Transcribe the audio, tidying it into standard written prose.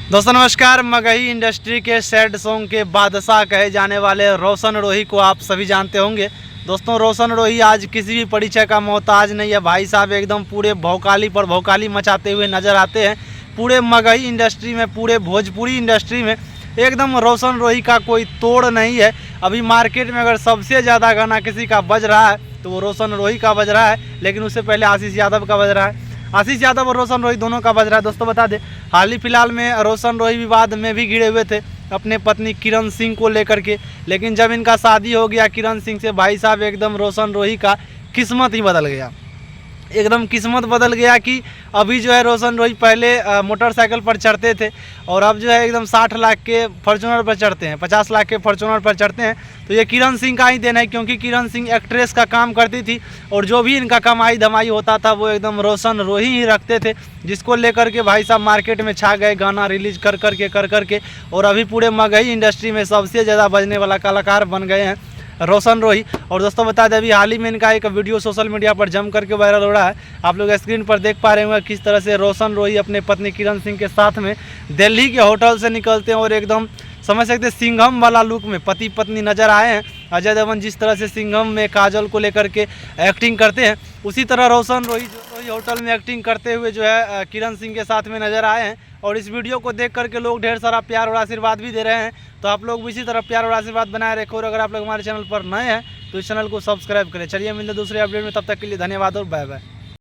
दोस्तों नमस्कार। मगही इंडस्ट्री के सैड सॉन्ग के बादशाह कहे जाने वाले रोशन रोही को आप सभी जानते होंगे। दोस्तों रोशन रोही आज किसी भी परिचय का मोहताज नहीं है। भाई साहब एकदम पूरे भौकाली पर भौकाली मचाते हुए नज़र आते हैं। पूरे मगही इंडस्ट्री में, पूरे भोजपुरी इंडस्ट्री में एकदम रोशन रोही का कोई तोड़ नहीं है। अभी मार्केट में अगर सबसे ज़्यादा गाना किसी का बज रहा है तो वो रोशन रोही का बज रहा है, लेकिन उससे पहले आशीष यादव का बज रहा है। आशीष यादव और रोशन रोही दोनों का बज रहा है। दोस्तों बता दें, हाल ही फिलहाल में रोशन रोही विवाद में भी घिरे हुए थे अपने पत्नी किरण सिंह को लेकर के, लेकिन जब इनका शादी हो गया किरण सिंह से, भाई साहब एकदम रोशन रोही का किस्मत ही बदल गया। एकदम किस्मत बदल गया कि अभी जो है रोशन रोही पहले मोटरसाइकिल पर चढ़ते थे और अब जो है एकदम 60 लाख के फॉर्च्यूनर पर चढ़ते हैं, 50 लाख के फॉर्च्यूनर पर चढ़ते हैं। तो ये किरण सिंह का ही देना है, क्योंकि किरण सिंह एक्ट्रेस का काम करती थी और जो भी इनका कमाई धमाई होता था वो एकदम रोशन रोही ही रखते थे, जिसको लेकर के भाई साहब मार्केट में छा गए, गाना रिलीज कर करके और अभी पूरे मगही इंडस्ट्री में सबसे ज़्यादा बजने वाला कलाकार बन गए हैं रोशन रोही। और दोस्तों बता दें, अभी हाल ही में इनका एक वीडियो सोशल मीडिया पर जम करके वायरल हो रहा है। आप लोग स्क्रीन पर देख पा रहे होंगे किस तरह से रोशन रोही अपने पत्नी किरण सिंह के साथ में दिल्ली के होटल से निकलते हैं और एकदम समझ सकते हैं सिंघम वाला लुक में पति पत्नी नजर आए हैं। अजय देवगन जिस तरह से सिंघम में काजल को लेकर के एक्टिंग करते हैं, उसी तरह रोशन रोही होटल में एक्टिंग करते हुए जो है किरण सिंह के साथ में नजर आए हैं। और इस वीडियो को देख करके लोग ढेर सारा प्यार और आशीर्वाद भी दे रहे हैं। तो आप लोग भी इसी तरह प्यार और आशीर्वाद बनाए रखें और अगर आप लोग हमारे चैनल पर नए हैं तो इस चैनल को सब्सक्राइब करें। चलिए मिलते दूसरे अपडेट में, तब तक के लिए धन्यवाद और बाय बाय।